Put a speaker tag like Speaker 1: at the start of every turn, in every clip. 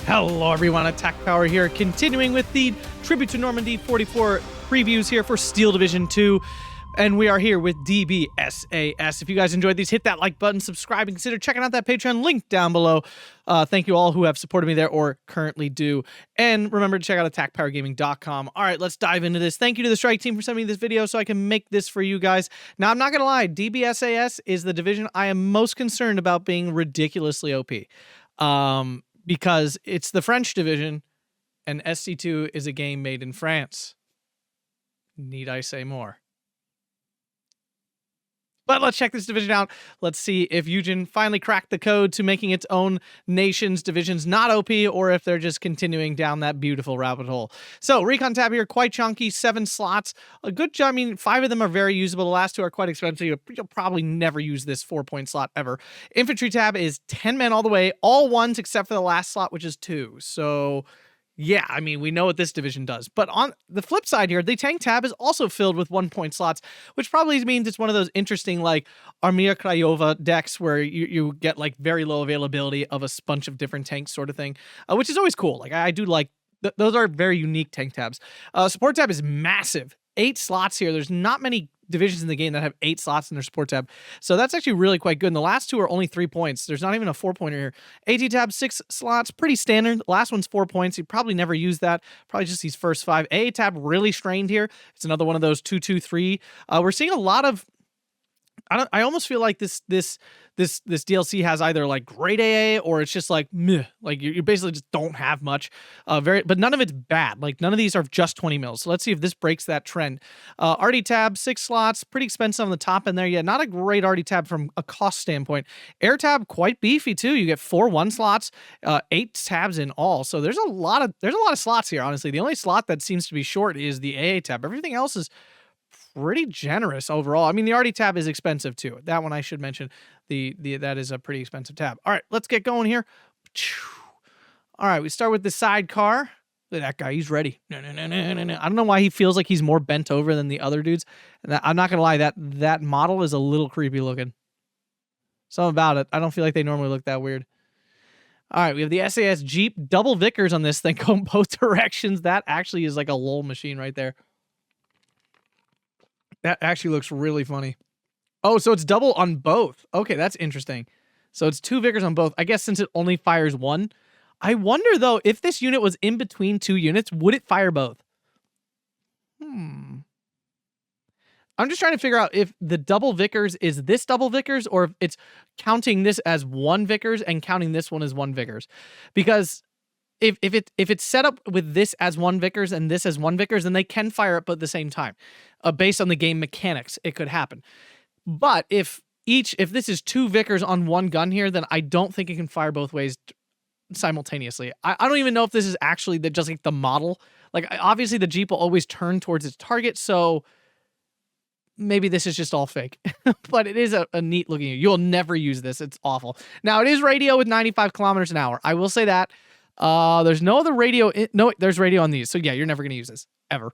Speaker 1: Hello everyone, Atkpwr here, continuing with the Tribute to Normandy 44 previews here for Steel Division 2. And we are here with DBSAS. If you guys enjoyed these, hit that like button, subscribe, and consider checking out that Patreon link down below. Thank you all who have supported me there or currently do. And remember to check out Atkpwrgaming.com. All right, let's dive into this. Thank you to the Strike Team for sending me this video so I can make this for you guys. Now, I'm not going to lie, DBSAS is the division I am most concerned about being ridiculously OP. Because it's the French division, and SD2 is a game made in France. Need I say more? But let's check this division out. Let's see if Eugen finally cracked the code to making its own nation's divisions not OP, or if they're just continuing down that beautiful rabbit hole. So, Recon tab here, quite chunky, 7 slots. A good job. I mean, 5 of them are very usable. The last 2 are quite expensive. You'll probably never use this 4-point slot ever. Infantry tab is 10 men all the way, all 1s except for the last slot, which is 2. So, yeah, I mean, we know what this division does. But on the flip side here, the tank tab is also filled with 1-point slots, which probably means it's one of those interesting, like, Armia Krajova decks where you get, like, very low availability of a bunch of different tanks sort of thing, which is always cool. Like, I do like, those are very unique tank tabs. Support tab is massive. 8 slots here. There's not many divisions in the game that have 8 slots in their support tab. So that's actually really quite good. And the last 2 are only 3 points. There's not even a 4-pointer here. AT tab, 6 slots, pretty standard. The last one's 4 points. You probably never use that. Probably just these first 5. AA tab really strained here. It's another one of those 2-2-3. We're seeing a lot of, I almost feel like this DLC has either like great AA or it's just like meh. Like you basically just don't have much. But none of it's bad. Like none of these are just 20 mils. So let's see if this breaks that trend. RD tab, 6 slots, pretty expensive on the top end there. Yeah, not a great RD tab from a cost standpoint. Air tab quite beefy too. You get 4 1 slots, 8 tabs in all. So there's a lot of slots here. Honestly, the only slot that seems to be short is the AA tab. Everything else is pretty generous overall. I mean, the RD tab is expensive too. That one I should mention. That is a pretty expensive tab. All right, let's get going here. All right, we start with the sidecar. Look at that guy. He's ready. No. I don't know why he feels like he's more bent over than the other dudes. And I'm not going to lie, that model is a little creepy looking. Something about it. I don't feel like they normally look that weird. All right, we have the SAS Jeep. Double Vickers on this thing going both directions. That actually is like a lol machine right there. That actually looks really funny. Oh, so it's double on both. Okay, that's interesting. So it's 2 Vickers on both. I guess since it only fires 1. I wonder, though, if this unit was in between 2 units, would it fire both? I'm just trying to figure out if the double Vickers is this double Vickers or if it's counting this as 1 Vickers and counting this one as 1 Vickers. Because if it's set up with this as 1 Vickers and this as 1 Vickers, then they can fire up at the same time. Based on the game mechanics, it could happen. But if this is 2 Vickers on 1 gun here, then I don't think it can fire both ways simultaneously. I don't even know if this is actually just like the model. Like, obviously the Jeep will always turn towards its target, so maybe this is just all fake. But it is a neat looking unit. You'll never use this. It's awful. Now, it is radio with 95 kilometers an hour. I will say that. There's no other radio. There's radio on these. So yeah, you're never going to use this ever.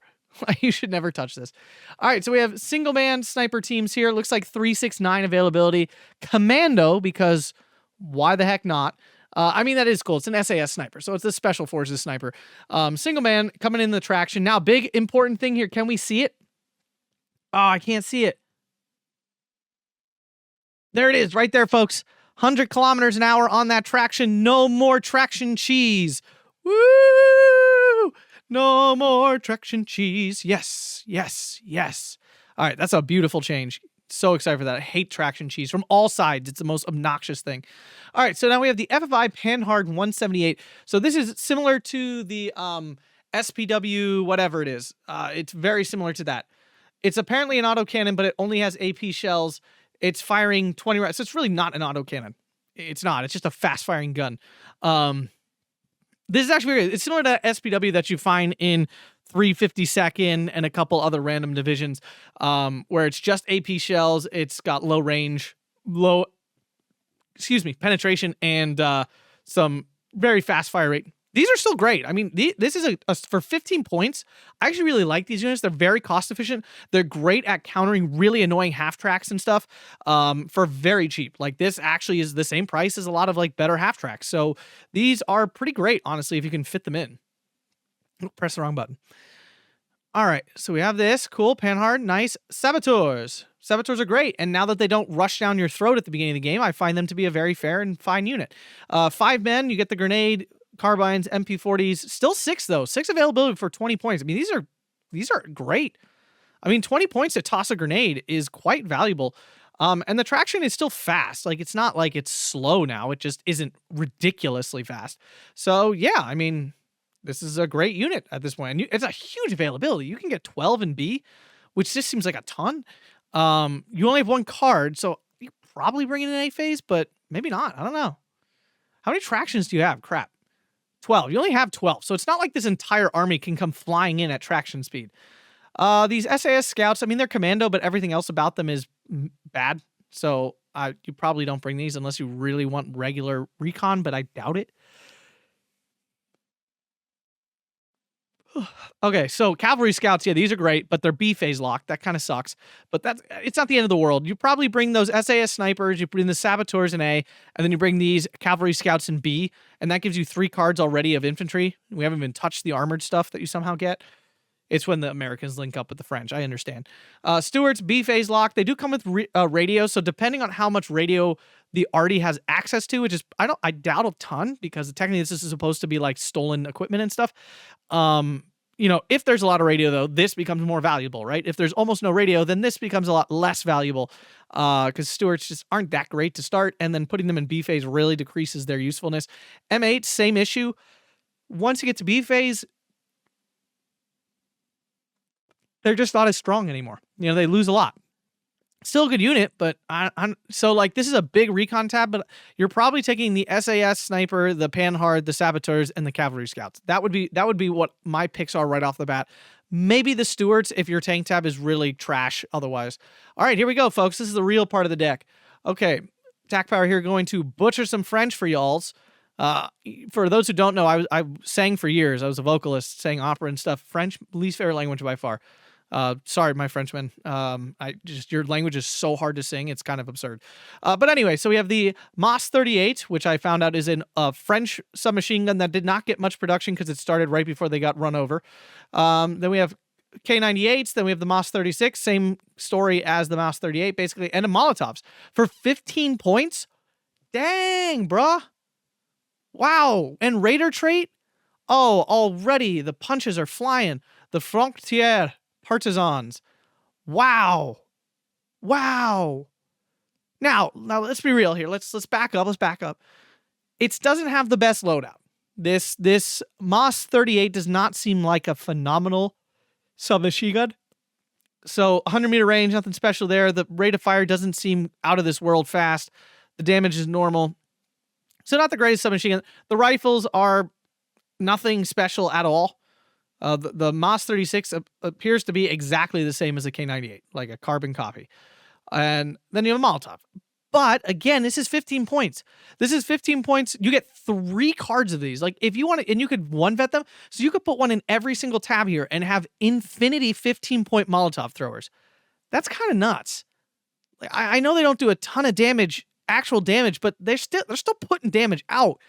Speaker 1: You should never touch this. All right, so we have single man sniper teams here. Looks like 369 availability. Commando, because why the heck not? I mean, that is cool. It's an SAS sniper, so it's a special forces sniper. Single man coming in the traction. Now, big important thing here. Can we see it? Oh, I can't see it. There it is, right there, folks. 100 kilometers an hour on that traction. No more traction cheese. Woo! No more traction cheese. Yes. All right, that's a beautiful change. So excited for that. I hate traction cheese from all sides. It's the most obnoxious thing. All right, so now we have the FFI Panhard 178. So this is similar to the SPW, whatever it is. It's very similar to that. It's apparently an autocannon, but it only has AP shells. It's firing 20 rounds. So it's really not an autocannon. It's not. It's just a fast-firing gun. This is actually very good. It's similar to SPW that you find in 352nd and a couple other random divisions, where it's just AP shells. It's got penetration and some very fast fire rate. these are still great. I mean, this is for 15 points. I actually really like these units. They're very cost efficient. They're great at countering really annoying half tracks and stuff for very cheap. Like this actually is the same price as a lot of like better half tracks. So these are pretty great, honestly, if you can fit them in. Oh, press the wrong button. All right, so we have this. Cool, Panhard, nice. Saboteurs. Saboteurs are great, and now that they don't rush down your throat at the beginning of the game, I find them to be a very fair and fine unit. 5 men, you get the grenade, carbines, MP40s. Still 6, though. 6 availability for 20 points. I mean, these are great. I mean, 20 points to toss a grenade is quite valuable. And the traction is still fast. Like, it's not like it's slow now. It just isn't ridiculously fast. So, yeah, I mean, this is a great unit at this point. And it's a huge availability. You can get 12 in B, which just seems like a ton. You only have 1 card, so you probably bring in an A phase, but maybe not. I don't know. How many tractions do you have? Crap. 12. You only have 12, so it's not like this entire army can come flying in at traction speed. These SAS scouts, I mean, they're commando, but everything else about them is bad. So you probably don't bring these unless you really want regular recon, but I doubt it. Okay, so cavalry scouts, yeah, these are great, but they're B phase locked. That kind of sucks. But it's not the end of the world. You probably bring those SAS snipers, you bring the saboteurs in A, and then you bring these cavalry scouts in B, and that gives you 3 cards already of infantry. We haven't even touched the armored stuff that you somehow get. It's when the Americans link up with the French. I understand. Stuarts, B phase lock. They do come with radio, so depending on how much radio the arty has access to, which is I doubt a ton, because technically this is supposed to be like stolen equipment and stuff. You know, if there's a lot of radio though, this becomes more valuable, right? If there's almost no radio, then this becomes a lot less valuable, because Stuarts just aren't that great to start, and then putting them in B phase really decreases their usefulness. M8, same issue. Once you get to B phase, they're just not as strong anymore. You know, they lose a lot. Still a good unit, but so like this is a big recon tab, but you're probably taking the SAS sniper, the Panhard, the saboteurs, and the cavalry scouts. That would be what my picks are right off the bat. Maybe the Stuarts if your tank tab is really trash otherwise. All right, here we go, folks. This is the real part of the deck. Okay, Atkpwr here going to butcher some French for y'alls. For those who don't know, I sang for years. I was a vocalist, sang opera and stuff. French, least favorite language by far. Sorry, my Frenchman. Your language is so hard to sing. It's kind of absurd. But anyway, so we have the MAS 38, which I found out is a French submachine gun that did not get much production because it started right before they got run over. Then we have K98s. Then we have the MAS 36, same story as the MAS 38, basically, and the Molotovs for 15 points. Dang, bruh. Wow. And Raider trait? Oh, already the punches are flying. The Frontier Partisans. Wow. Wow. Now let's be real here. Let's back up. Let's back up. It doesn't have the best loadout. This MAS 38 does not seem like a phenomenal submachine gun. So 100-meter range, nothing special there. The rate of fire doesn't seem out of this world fast. The damage is normal. So not the greatest submachine gun. The rifles are nothing special at all. The MAS 36 appears to be exactly the same as a K98, like a carbon copy. And then you have a Molotov. But again, this is 15 points. This is 15 points. You get 3 cards of these. Like if you want to, and you could one vet them. So you could put one in every single tab here and have infinity 15-point Molotov throwers. That's kind of nuts. Like, I know they don't do a ton of damage, actual damage, but they're still putting damage out.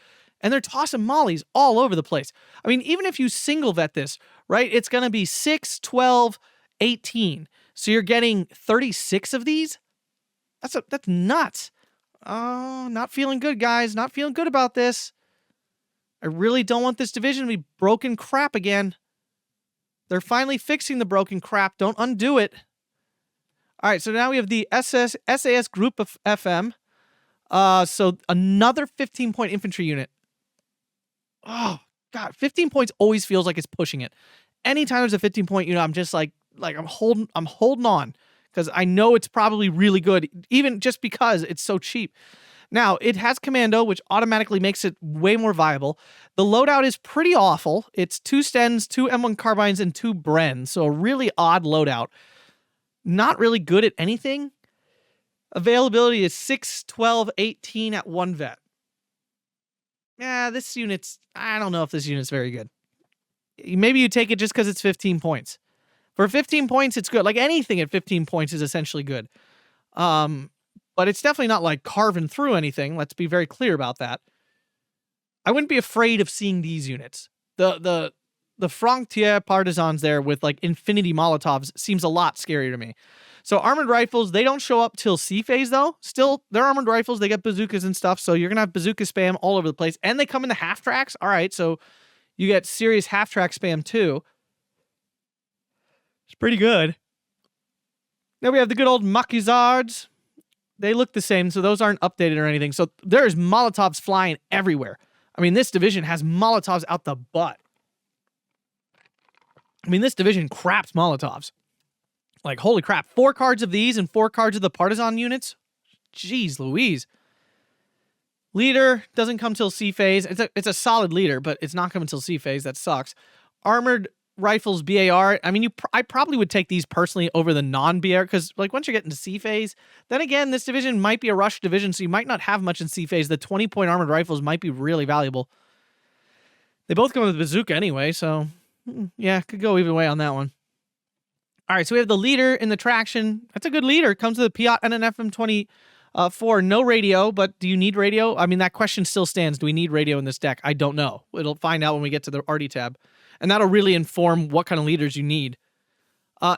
Speaker 1: And they're tossing mollies all over the place. I mean, even if you single vet this, right, it's going to be 6, 12, 18. So you're getting 36 of these? That's nuts. Oh, not feeling good, guys. Not feeling good about this. I really don't want this division to be broken crap again. They're finally fixing the broken crap. Don't undo it. All right, so now we have the SAS Group of FM. So another 15-point infantry unit. Oh, God, 15 points always feels like it's pushing it. Anytime there's a 15-point unit, I'm just like I'm holding on because I know it's probably really good, even just because it's so cheap. Now, it has commando, which automatically makes it way more viable. The loadout is pretty awful. It's 2 Stens, 2 M1 carbines, and 2 Bren, so a really odd loadout. Not really good at anything. Availability is 6, 12, 18 at 1 vet. yeah, this unit's, I don't know if this unit's very good. Maybe you take it just because it's 15 points. For 15 points, it's good. Like anything at 15 points is essentially good. But it's definitely not like carving through anything. Let's be very clear about that. I wouldn't be afraid of seeing these units. The Frontier Partisans there with like infinity Molotovs seems a lot scarier to me. So armored rifles, they don't show up till C phase though. Still, they're armored rifles. They get bazookas and stuff. So you're going to have bazooka spam all over the place. And they come in the half tracks. All right. So you get serious half track spam too. It's pretty good. Then we have the good old Maquisards. They look the same. So those aren't updated or anything. So there's Molotovs flying everywhere. I mean, this division has Molotovs out the butt. I mean, this division craps Molotovs. Like, holy crap. 4 cards of these and 4 cards of the partisan units? Jeez Louise. Leader doesn't come till C phase. It's a solid leader, but it's not coming till C phase. That sucks. Armored rifles BAR. I mean, I probably would take these personally over the non-BAR because, like, once you get into C phase, then again, this division might be a rush division, so you might not have much in C phase. The 20-point armored rifles might be really valuable. They both come with a bazooka anyway, so yeah, could go either way on that one. All right, so we have the leader in the traction. That's a good leader. Comes with a Piat and an FM24. No radio, but do you need radio? I mean, that question still stands. Do we need radio in this deck? I don't know. It'll find out when we get to the RD tab. And that'll really inform what kind of leaders you need.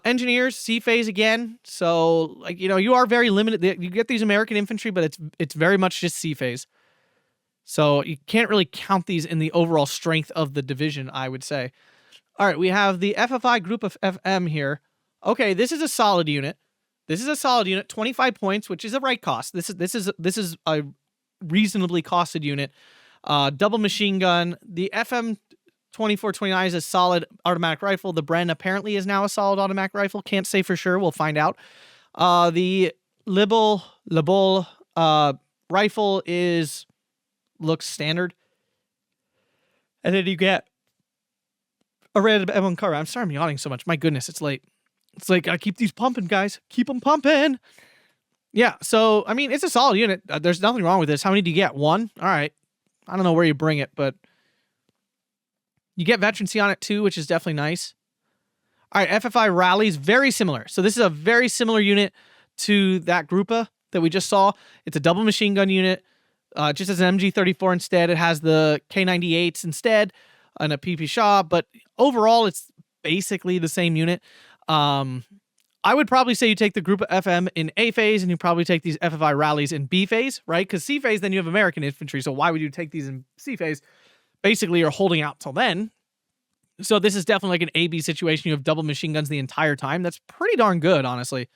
Speaker 1: Engineers, C phase again. So, like, you know, you are very limited. You get these American infantry, but it's very much just C phase. So you can't really count these in the overall strength of the division, I would say. All right, we have the FFI group of FM here. Okay, this is a solid unit. This is a solid unit, 25 points, which is a right cost. This is a reasonably costed unit. Double machine gun. The FM 2429 is a solid automatic rifle. The Bren apparently is now a solid automatic rifle. Can't say for sure. We'll find out. The Libel rifle looks standard. And then you get a red M1 car. I'm sorry I'm yawning so much. My goodness, it's late. It's like, I keep these pumping, guys. Keep them pumping. Yeah, so, I mean, it's a solid unit. There's nothing wrong with this. How many do you get? 1? All right. I don't know where you bring it, but you get veterancy on it too, which is definitely nice. All right, FFI rallies, very similar. So this is a very similar unit to that Grupa that we just saw. It's a double machine gun unit. Just as an MG34 instead. It has the K98s instead and a PP Shaw, but overall it's basically the same unit. I would probably say you take the Grupa FM in A phase and you probably take these FFI rallies in B phase, right? Because C phase, then you have American infantry, so why would you take these in C phase? Basically, you're holding out till then. So this is definitely like an AB situation. You have double machine guns the entire time. That's pretty darn good, honestly.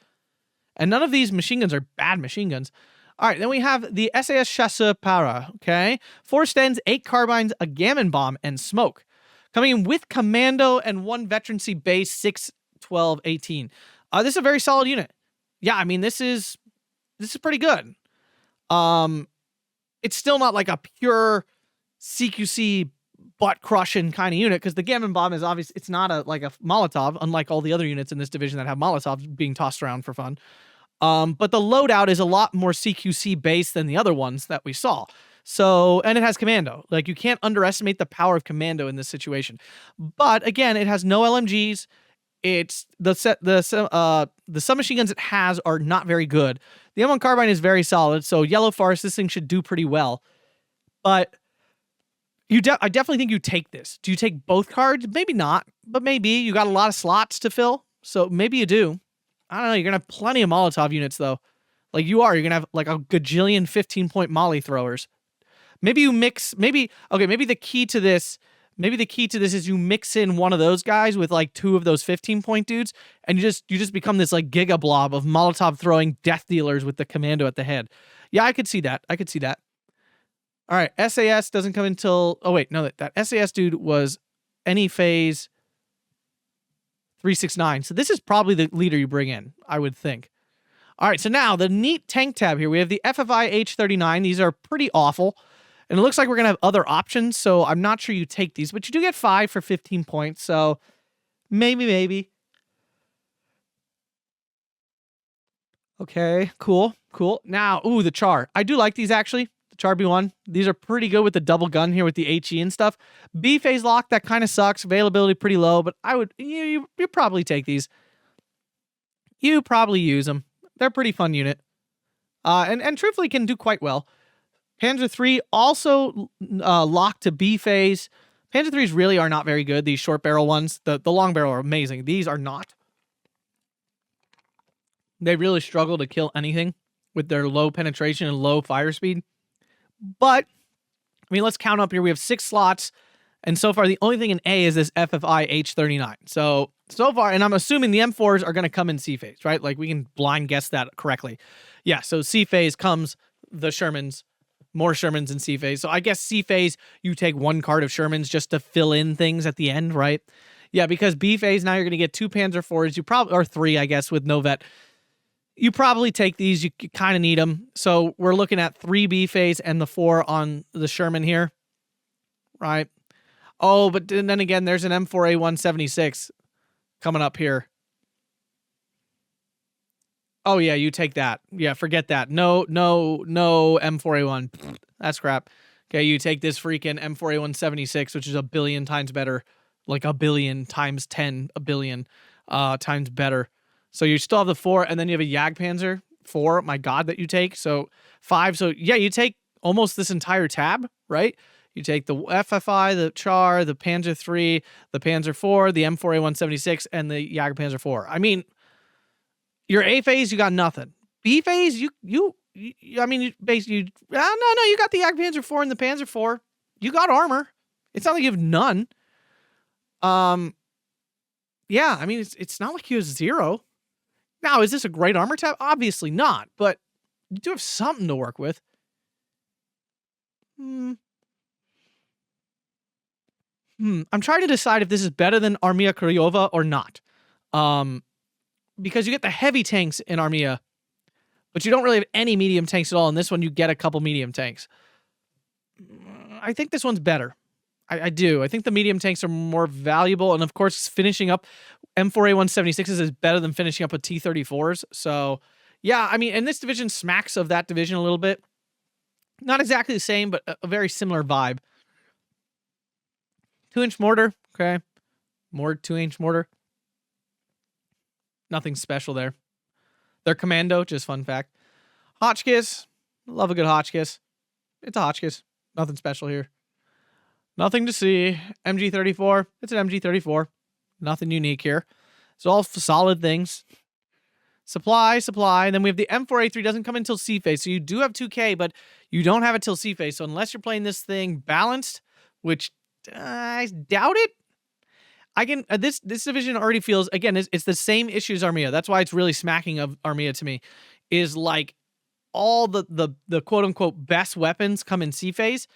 Speaker 1: And none of these machine guns are bad machine guns. All right, then we have the SAS Chasseur Para, okay? 4 stens, 8 carbines, a gammon bomb, and smoke. Coming in with commando and 1 veterancy base, 6, 12, 18. This is a very solid unit. Yeah, I mean, this is pretty good. It's still not like a pure CQC butt-crushing kind of unit, because the gammon bomb is obvious. It's not like a Molotov, unlike all the other units in this division that have Molotovs being tossed around for fun. But the loadout is a lot more CQC based than the other ones that we saw. So, and it has commando. Like, you can't underestimate the power of commando in this situation. But again, it has no LMGs. It's the submachine guns it has are not very good. The M1 carbine is very solid. So Yellow Forest, this thing should do pretty well. But I definitely think you take this. Do you take both cards? Maybe not, but maybe. You got a lot of slots to fill, so maybe you do. I don't know. You're going to have plenty of Molotov units, though. Like, you're going to have, like, a gajillion 15-point Molly throwers. Maybe you mix, maybe the key to this is you mix in one of those guys with, like, 2 of those 15-point dudes, and you just become this, like, giga blob of Molotov throwing death dealers with the commando at the head. Yeah, I could see that. All right, SAS doesn't come until... Oh, wait, no, that SAS dude was any phase 369. So this is probably the leader you bring in, I would think. All right, so now the neat tank tab here. We have the FFI H39. These are pretty awful. And it looks like we're going to have other options, so I'm not sure you take these. But you do get 5 for 15 points, so maybe. Okay, cool. Now, ooh, the Char. I do like these, actually. Char B1. These are pretty good with the double gun here with the HE and stuff. B phase lock, that kind of sucks. Availability pretty low, but I would you probably take these. You probably use them. They're a pretty fun unit. And truthfully can do quite well. Panzer III also locked to B phase. Panzer IIIs really are not very good. These short barrel ones. The long barrel are amazing. These are not. They really struggle to kill anything with their low penetration and low fire speed. But, I mean, let's count up here. We have 6 slots. And so far, the only thing in A is this FFI H39. So far, and I'm assuming the M4s are going to come in C phase, right? Like, we can blind guess that correctly. Yeah, so C phase comes the Shermans, more Shermans in C phase. So I guess C phase, you take 1 card of Shermans just to fill in things at the end, right? Yeah, because B phase, now you're going to get 2 Panzer IVs, or 3, I guess, with no vet. You probably take these. You kind of need them. So we're looking at 3 B phase and the 4 on the Sherman here, right? Oh, but then again, there's an M4A176 coming up here. Oh, yeah, you take that. Yeah, forget that. No M4A1. That's crap. Okay, you take this freaking M4A176, which is a billion times better. Like a billion times 10, a billion times better. So you still have the 4, and then you have a Jagdpanzer 4, my God, that you take. So 5. So, yeah, you take almost this entire tab, right? You take the FFI, the Char, the Panzer III, the Panzer IV, the M4A176, and the Jagdpanzer 4. I mean, your A phase, you got nothing. B phase, you basically, no, you got the Jagdpanzer 4 and the Panzer IV. You got armor. It's not like you have none. Yeah, I mean, it's not like you have 0. Now, is this a great armor tab? Obviously not, but you do have something to work with. I'm trying to decide if this is better than Armia Krajowa or not. Because you get the heavy tanks in Armia, but you don't really have any medium tanks at all. In this one, you get a couple medium tanks. I think this one's better. I do. I think the medium tanks are more valuable. And of course, finishing up M4A176s is better than finishing up with T-34s. So, yeah, I mean, and this division smacks of that division a little bit. Not exactly the same, but a very similar vibe. 2-inch mortar. Okay. More 2-inch mortar. Nothing special there. They're commando, just fun fact. Hotchkiss. Love a good Hotchkiss. It's a Hotchkiss. Nothing special here. Nothing to see. MG34. It's an MG34. Nothing unique here. It's all solid things. Supply. And then we have the M4A3. Doesn't come until C phase. So you do have 2K, but you don't have it till C phase. So unless you're playing this thing balanced, which I doubt it, I can. This division already feels, again, it's the same issue as Armia. That's why it's really smacking of Armia to me. Is like all the quote unquote best weapons come in C phase.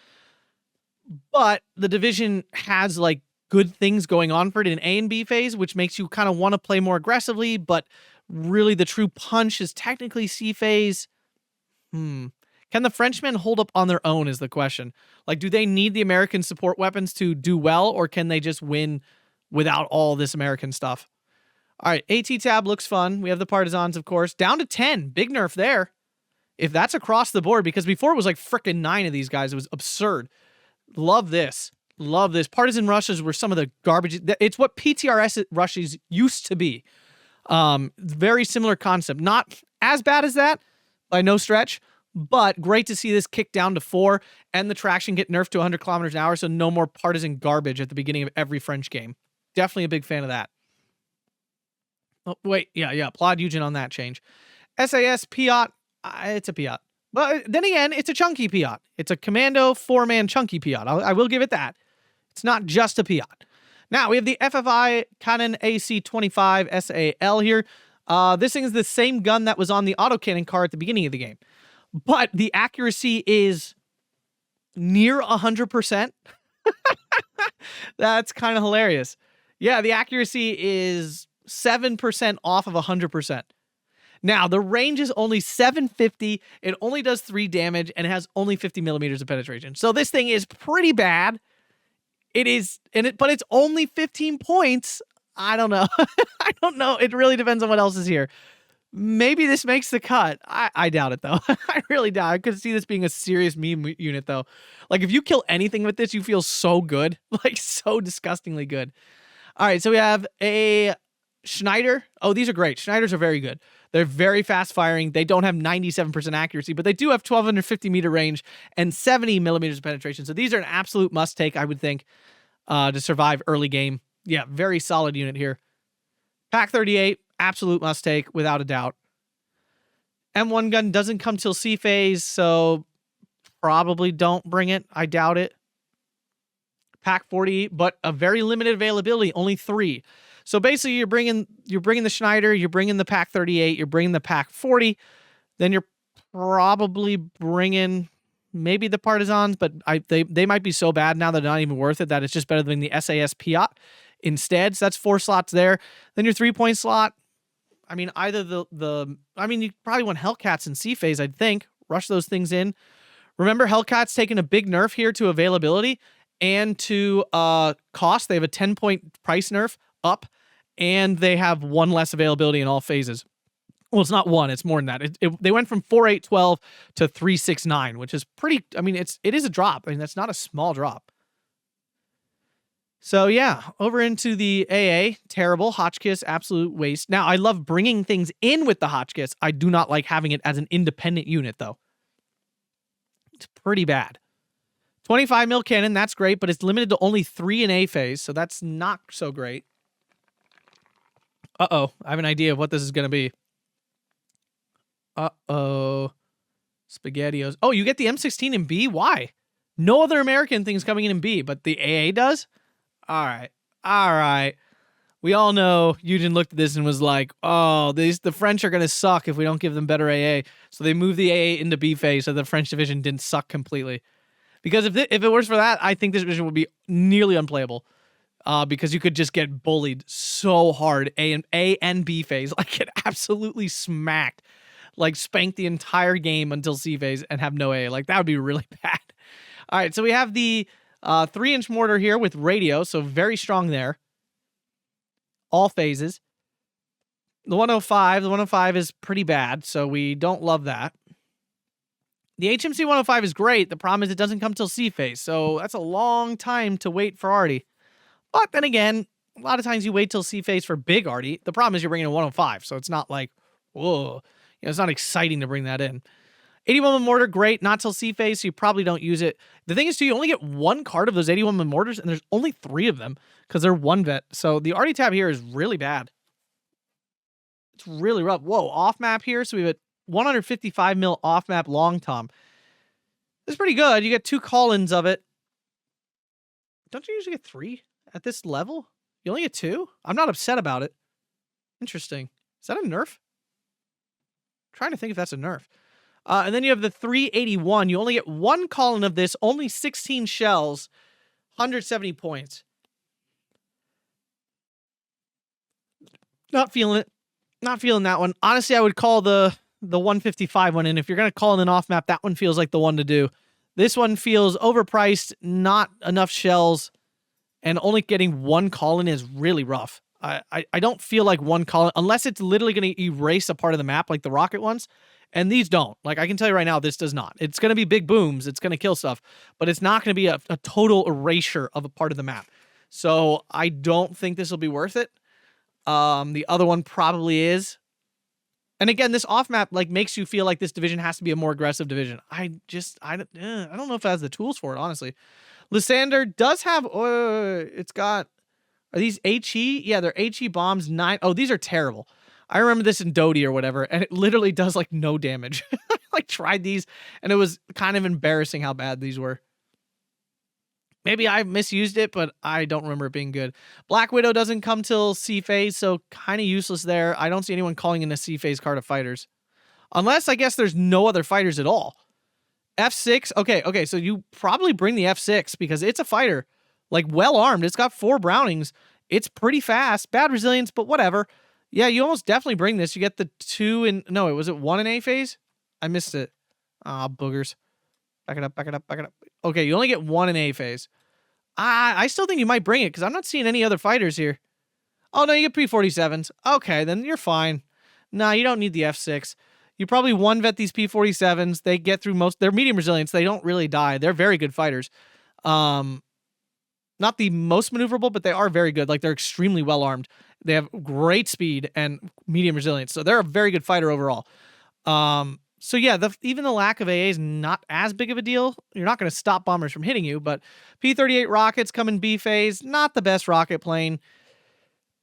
Speaker 1: But the division has like good things going on for it in A and B phase, which makes you kind of want to play more aggressively. But really, the true punch is technically C phase. Can the Frenchmen hold up on their own is the question. Like, do they need the American support weapons to do well, or can they just win without all this American stuff? All right, AT tab looks fun. We have the Partisans, of course. Down to 10. Big nerf there. If that's across the board, because before it was like frickin' 9 of these guys. It was absurd. Love this. Love this. Partisan rushes were some of the garbage. It's what PTRS rushes used to be. Very similar concept. Not as bad as that, by no stretch, but great to see this kick down to 4 and the traction get nerfed to 100 kilometers an hour, so no more partisan garbage at the beginning of every French game. Definitely a big fan of that. Oh, wait. Yeah. Applaud Eugen on that change. SAS Piat. It's a Piat. But then again, it's a chunky Piat. It's a commando 4-man chunky Piat. I will give it that. It's not just a Piat. Now, we have the FFI Canon AC-25 SAL here. This thing is the same gun that was on the autocannon car at the beginning of the game. But the accuracy is near 100%. That's kind of hilarious. Yeah, the accuracy is 7% off of 100%. Now, the range is only 750. It only does 3 damage, and it has only 50 millimeters of penetration. So this thing is pretty bad. It is, but it's only 15 points. I don't know. I don't know. It really depends on what else is here. Maybe this makes the cut. I doubt it, though. I really doubt it. I could see this being a serious meme unit, though. Like, if you kill anything with this, you feel so good. Like, so disgustingly good. All right, so we have a Schneider. Oh, these are great. Schneiders are very good. They're very fast firing. They don't have 97% accuracy, but they do have 1,250 meter range and 70 millimeters of penetration. So these are an absolute must take, I would think, to survive early game. Yeah, very solid unit here. Pack 38. Absolute must take, without a doubt. M1 gun doesn't come till C phase, so probably don't bring it. I doubt it. Pack 40, but a very limited availability, only 3. So basically, you're bringing the Schneider, you're bringing the Pack 38, you're bringing the Pack 40, then you're probably bringing maybe the Partisans, but they might be so bad now that they're not even worth it, that it's just better than the SAS Piat instead. So that's 4 slots there. Then your 3-point slot. I mean, either you probably want Hellcats in C phase, I'd think. Rush those things in. Remember, Hellcats taking a big nerf here to availability and to cost. They have a 10-point price nerf up, and they have 1 less availability in all phases. Well, it's not 1, it's more than that. They went from 4.812 to 3.69, which is pretty, I mean, it is a drop. I mean, that's not a small drop. So yeah, over into the AA, terrible. Hotchkiss, absolute waste. Now, I love bringing things in with the Hotchkiss. I do not like having it as an independent unit, though. It's pretty bad. 25 mil cannon, that's great, but it's limited to only 3 in A phase, so that's not so great. Uh-oh, I have an idea of what this is going to be. Uh-oh. SpaghettiOs. Oh, you get the M16 in B? Why? No other American thing's coming in B, but the AA does? All right. We all know Eugen looked at this and was like, oh, the French are going to suck if we don't give them better AA. So they moved the AA into B phase so the French division didn't suck completely. Because if it was for that, I think this division would be nearly unplayable. Because you could just get bullied so hard, A and B phase. Like, get absolutely smacked. Like, spank the entire game until C phase and have no AA. Like, that would be really bad. All right, so we have the 3-inch mortar here with radio, so very strong there. All phases. The 105 is pretty bad, so we don't love that. The HMC 105 is great. The problem is it doesn't come till C phase, so that's a long time to wait for Arty. But then again, a lot of times you wait till C phase for big Arty. The problem is you're bringing a 105, so it's not like, whoa, it's not exciting to bring that in. 81 mortar, great, not till C phase, so you probably don't use it. The thing is, too, you only get 1 card of those 81 mortars, and there's only 3 of them because they're 1 vet. So the Arty tab here is really bad. It's really rough. Whoa, off map here. So we have a 155 mil off map long tom. It's pretty good. You get 2 call-ins of it. Don't you usually get 3 at this level? You only get 2? I'm not upset about it. Interesting. Is that a nerf? I'm trying to think if that's a nerf. And then you have the 381. You only get 1 call-in of this, only 16 shells, 170 points. Not feeling it. Not feeling that one. Honestly, I would call the 155 one in. If you're going to call in an off-map, that one feels like the one to do. This one feels overpriced, not enough shells, and only getting 1 call-in is really rough. I don't feel like 1 call-in, unless it's literally going to erase a part of the map like the rocket ones. And these don't. Like, I can tell you right now, this does not. It's going to be big booms. It's going to kill stuff. But it's not going to be a total erasure of a part of the map. So I don't think this will be worth it. The other one probably is. And again, this off-map like makes you feel like this division has to be a more aggressive division. I don't know if it has the tools for it, honestly. Lysander does have... it's got... Are these HE? Yeah, they're HE bombs. 9... Oh, these are terrible. I remember this in Dodie or whatever, and it literally does, like, no damage. I, like, tried these, and it was kind of embarrassing how bad these were. Maybe I misused it, but I don't remember it being good. Black Widow doesn't come till C phase, so kind of useless there. I don't see anyone calling in a C phase card of fighters. Unless, I guess, there's no other fighters at all. F6, okay, so you probably bring the F6, because it's a fighter. Like, well-armed. It's got 4 Brownings. It's pretty fast. Bad resilience, but whatever. Yeah, you almost definitely bring this. You get the 2 in... No, was it 1 in A phase? I missed it. Ah, boogers. Back it up. Okay, you only get 1 in A phase. I still think you might bring it, because I'm not seeing any other fighters here. Oh, no, you get P-47s. Okay, then you're fine. Nah, you don't need the F6. You probably one vet these P47s. They get through most. They're medium resilience. They don't really die. They're very good fighters. Not the most maneuverable, but they are very good. Like, they're extremely well armed. They have great speed and medium resilience. So they're a very good fighter overall. So yeah, even the lack of AA is not as big of a deal. You're not going to stop bombers from hitting you, but P-38 rockets come in B phase. Not the best rocket plane.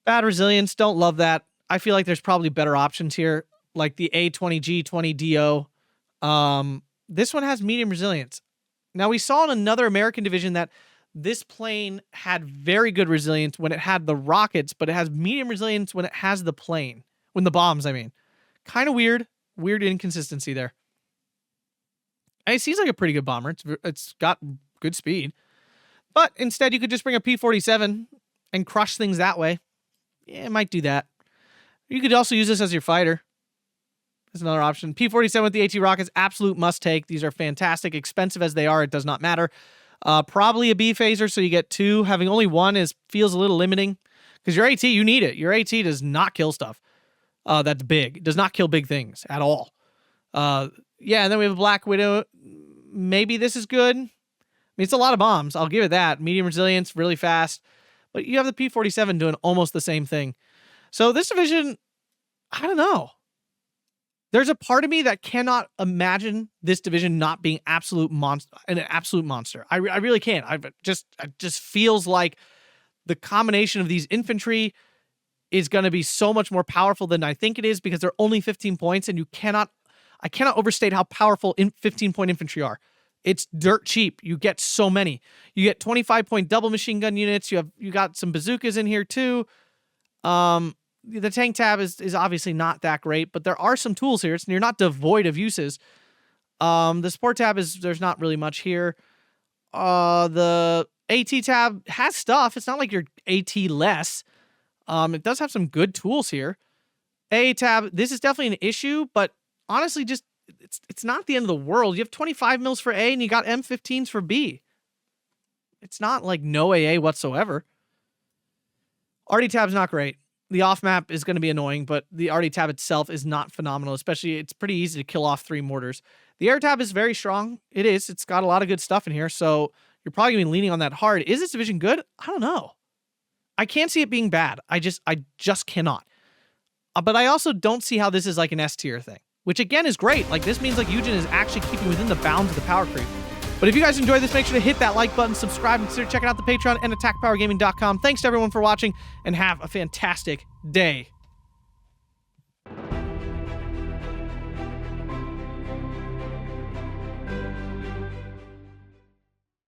Speaker 1: Bad resilience. Don't love that. I feel like there's probably better options here, like the A-20G-20DO. This one has medium resilience. Now, we saw in another American division that this plane had very good resilience when it had the rockets, but it has medium resilience when it has the plane. When the bombs, I mean. Kind of weird. Weird inconsistency there. And it seems like a pretty good bomber. It's got good speed. But instead, you could just bring a P-47 and crush things that way. Yeah, it might do that. You could also use this as your fighter. That's another option. P-47 with the AT rockets, absolute must-take. These are fantastic. Expensive as they are, it does not matter. Probably a B phaser, so you get two. Having only one feels a little limiting. Because your AT, you need it. Your AT does not kill stuff that's big. It does not kill big things at all. Yeah, and then we have a Black Widow. Maybe this is good. I mean, it's a lot of bombs. I'll give it that. Medium resilience, really fast. But you have the P-47 doing almost the same thing. So this division, I don't know. There's a part of me that cannot imagine this division not being an absolute monster. I really can't. It just feels like the combination of these infantry is going to be so much more powerful than I think it is, because they're only 15 points, and I cannot overstate how powerful 15-point infantry are. It's dirt cheap. You get so many. You get 25-point double machine gun units. You got some bazookas in here too. The tank tab is obviously not that great, but there are some tools here. You're not devoid of uses. The support tab there's not really much here. The AT tab has stuff. It's not like you're AT less. It does have some good tools here. A tab, this is definitely an issue, but honestly, just it's not the end of the world. You have 25 mils for A and you got M15s for B. It's not like no AA whatsoever. RD tab's not great. The off map is going to be annoying, but the RD tab itself is not phenomenal, especially it's pretty easy to kill off 3 mortars. The air tab is very strong. It is. It's got a lot of good stuff in here, so you're probably going to be leaning on that hard. Is this division good? I don't know. I can't see it being bad. I just cannot. But I also don't see how this is like an S tier thing, which again is great. Like, this means like Eugen is actually keeping within the bounds of the power creep. But if you guys enjoyed this, make sure to hit that like button, subscribe, and consider checking out the Patreon and Atkpwrgaming.com. Thanks to everyone for watching, and have a fantastic day.